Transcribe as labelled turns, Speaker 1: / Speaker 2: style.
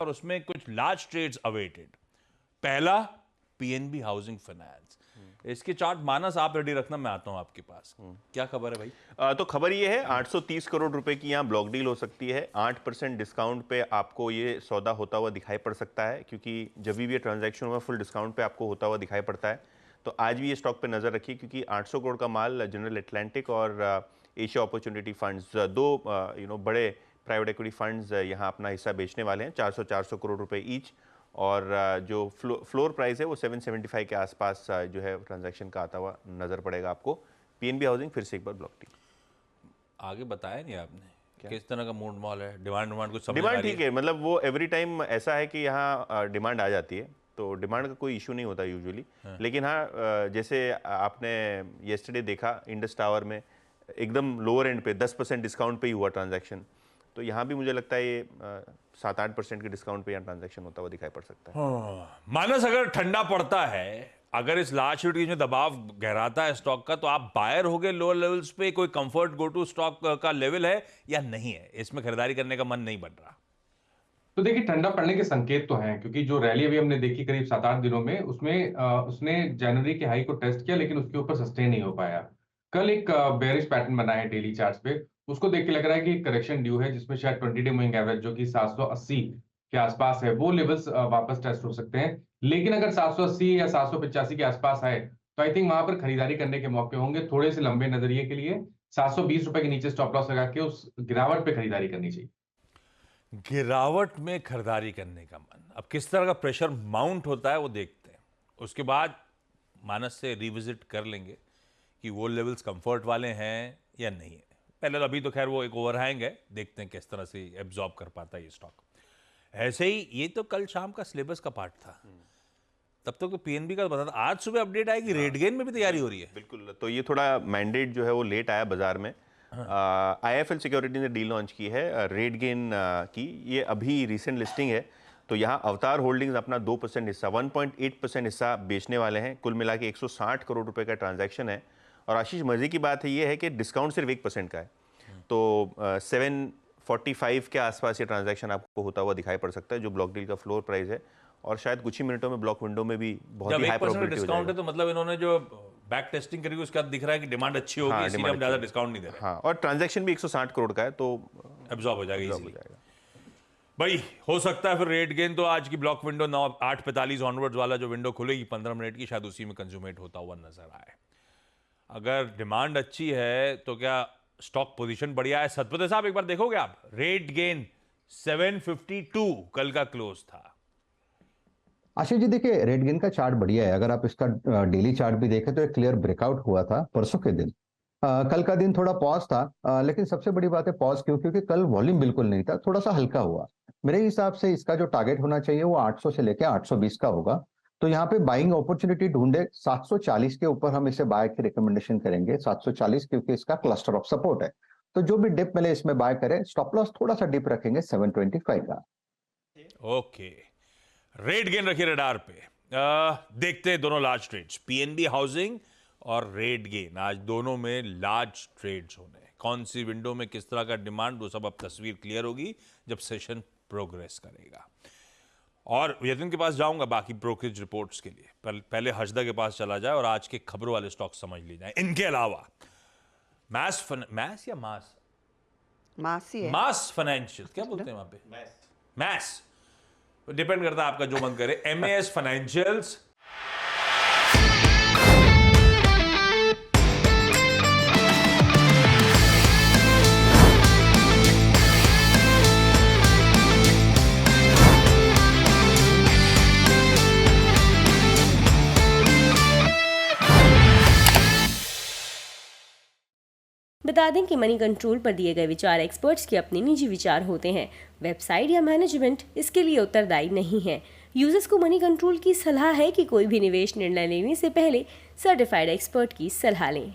Speaker 1: और उसमें कुछ लार्ज ट्रेड्स अवेटेड। पहला पीएनबी हाउसिंग फाइनेंस, इसके चार्ट मानस आप रेडी रखना, मैं आता हूं आपके पास। क्या खबर है भाई?
Speaker 2: तो खबर ये है 830 करोड़ रुपए की यहाँ ब्लॉक डील हो सकती है। 8% डिस्काउंट पे आपको ये सौदा होता हुआ दिखाई पड़ सकता है, क्योंकि जब भी ये ट्रांजैक्शन हुआ फुल डिस्काउंट पे आपको होता हुआ दिखाई पड़ता है। तो आज भी ये स्टॉक पे नजर रखिए, क्योंकि 800 करोड़ का माल जनरल एटलांटिक और एशिया अपॉर्चुनिटी फंड्स, दो बड़े प्राइवेट इक्विटी फंड्स यहाँ अपना हिस्सा बेचने वाले हैं, 400 करोड़ रुपए ईच। और जो फ्लोर प्राइस है वो 775 के आसपास जो है ट्रांजैक्शन का आता हुआ नजर पड़ेगा आपको। पीएनबी हाउसिंग फिर से एक बार ब्लॉक टी।
Speaker 1: आगे बताया नहीं आपने किस तरह का मूड मॉल है, डिमांड कुछ समझ
Speaker 2: डिमांड ठीक है, मतलब वो एवरी टाइम ऐसा है कि यहाँ डिमांड आ जाती है, तो डिमांड का कोई इशू नहीं होता यूजुअली। लेकिन हाँ, जैसे आपने येस्टरडे देखा इंडस टावर में एकदम लोअर एंड पे 10% डिस्काउंट पे ही हुआ ट्रांजैक्शन, तो यहाँ भी मुझे लगता है ये 7-8% के डिस्काउंट पे यहाँ ट्रांजैक्शन होता हुआ दिखाई पड़ सकता है।
Speaker 1: मानस अगर ठंडा पड़ता है, अगर इस लार्ज शेयर में दबाव गहराता है स्टॉक का, तो आप बायर हो गए लोअर लेवल्स पे, कोई कंफर्ट गो टू स्टॉक का लेवल है या नहीं है, इसमें खरीदारी करने का मन नहीं बन रहा?
Speaker 3: तो देखिए, ठंडा पड़ने के संकेत तो हैं, क्योंकि जो रैली अभी हमने देखी करीब 7-8 दिनों में, उसमें उसने जनवरी के हाई को टेस्ट किया, लेकिन उसके ऊपर सस्टेन नहीं हो पाया। कल एक बेयरिश पैटर्न बना है डेली चार्ट्स पे, उसको देख के लग रहा है कि करेक्शन ड्यू है, जिसमें शायद 20 डे मूविंग एवरेज जो कि 780 के आसपास है, वो लेवल्स वापस टेस्ट हो सकते हैं। लेकिन अगर 780 या 785 के आसपास है, तो आई थिंक वहां पर खरीदारी करने के मौके होंगे। थोड़े से लंबे नजरिए के लिए 720 रुपए के नीचे स्टॉप लॉस लगा के उस गिरावट पे खरीदारी करनी चाहिए।
Speaker 1: गिरावट में खरीदारी करने का मन, अब किस तरह का प्रेशर माउंट होता है वो देखते हैं, उसके बाद मानस से रिविजिट कर लेंगे कि वो लेवल्स कंफर्ट वाले हैं या नहीं है। पहले तो अभी तो खैर वो एक ओवरहैंग है, देखते हैं किस तरह से एब्जॉर्ब कर पाता है ये स्टॉक। ऐसे ही ये तो कल शाम का सिलेबस का पार्ट था, तब तक तो पीएनबी का बता था। आज सुबह अपडेट आएगी, रेट गेन में भी तैयारी हो रही है।
Speaker 2: बिल्कुल, तो ये थोड़ा मैंडेट जो है वो लेट आया बाजार में। आईएफएल सिक्योरिटी ने डील लॉन्च की है रेट गेन की, ये अभी रिसेंट लिस्टिंग है। तो यहाँ अवतार होल्डिंग्स अपना 2% हिस्सा, 1.8% हिस्सा बेचने वाले हैं। कुल मिला के 160 करोड़ रुपए का ट्रांजैक्शन है। और आशीष, मजे की बात है ये है कि डिस्काउंट सिर्फ 1% का है, तो 745 के आसपास ये ट्रांजैक्शन आपको होता हुआ दिखाई पड़ सकता है, जो ब्लॉक डील का फ्लोर प्राइस है। और शायद कुछ ही मिनटों में ब्लॉक विंडो में भी बहुत ही हाई प्रोबेबिलिटी हो
Speaker 1: डिस्काउंट
Speaker 2: जाएगा।
Speaker 1: है, तो मतलब इन्होंने जो बैक टेस्टिंग करी उसके बाद दिख रहा है कि डिमांड अच्छी होगी,
Speaker 2: हाँ,
Speaker 1: इसलिए हम ज्यादा डिस्काउंट नहीं दे रहे।
Speaker 2: हाँ, और ट्रांजैक्शन भी 160 करोड़ का है, तो
Speaker 1: एब्जॉर्ब हो जाएगा
Speaker 2: हो जाएगा।
Speaker 1: भाई। हो सकता है फिर रेट गेन तो आज की ब्लॉक विंडो 8:45 ऑनवर्ड्स वाला जो विंडो खुलेगी 15 मिनट की, शायद उसी में कंज्यूमेट होता हुआ नजर आए। अगर डिमांड अच्छी है तो क्या स्टॉक पोजीशन बढ़िया है? सतपथे साहब एक बार देखोगे आप, रेट गेन 752 कल का क्लोज था।
Speaker 4: आशीष जी देखिए, रेट गेन का चार्ट बढ़िया है। अगर आप इसका डेली चार्ट भी देखें तो एक क्लियर ब्रेकआउट हुआ था परसों के दिन। कल का दिन थोड़ा पॉज था, लेकिन सबसे बड़ी बात है पॉज क्यों, क्योंकि कल वॉल्यूम बिल्कुल नहीं था, थोड़ा सा हल्का हुआ। मेरे हिसाब से इसका जो टारगेट होना चाहिए वो 800 से लेकर 820 का होगा। तो यहाँ पे बाइंग अपॉर्चुनिटी ढूंढे, 740 के ऊपर हम इसे बाय की रिकमेंडेशन करेंगे, 740, क्योंकि इसका क्लस्टर ऑफ सपोर्ट है। तो जो भी डिप मिले इसमें बाय करें। स्टॉप लॉस थोड़ा सा डिप रखेंगे 725 का।
Speaker 1: ओके, रेट गेन रखिए रडार पे। देखते हैं दोनों लार्ज ट्रेड्स, पीएनबी हाउसिंग और रेट गेन, आज दोनों में लार्ज ट्रेड्स होने। कौन सी विंडो में किस तरह का डिमांड, वो सब अब तस्वीर क्लियर होगी जब सेशन प्रोग्रेस करेगा। और यतिन के पास जाऊंगा बाकी ब्रोकरेज रिपोर्ट्स के लिए, पहले हजदा के पास चला जाए और आज के खबरों वाले स्टॉक समझ ली जाए। इनके अलावा मैस या मास
Speaker 5: मास ही है,
Speaker 1: मास फाइनेंशियल क्या बोलते हैं वहां पे, मैस, डिपेंड करता है आपका जो मन करे। एमएस फाइनेंशियल्स
Speaker 6: बता दें कि मनी कंट्रोल पर दिए गए विचार एक्सपर्ट्स के अपने निजी विचार होते हैं। वेबसाइट या मैनेजमेंट इसके लिए उत्तरदायी नहीं है। यूजर्स को मनी कंट्रोल की सलाह है कि कोई भी निवेश निर्णय लेने से पहले सर्टिफाइड एक्सपर्ट की सलाह लें।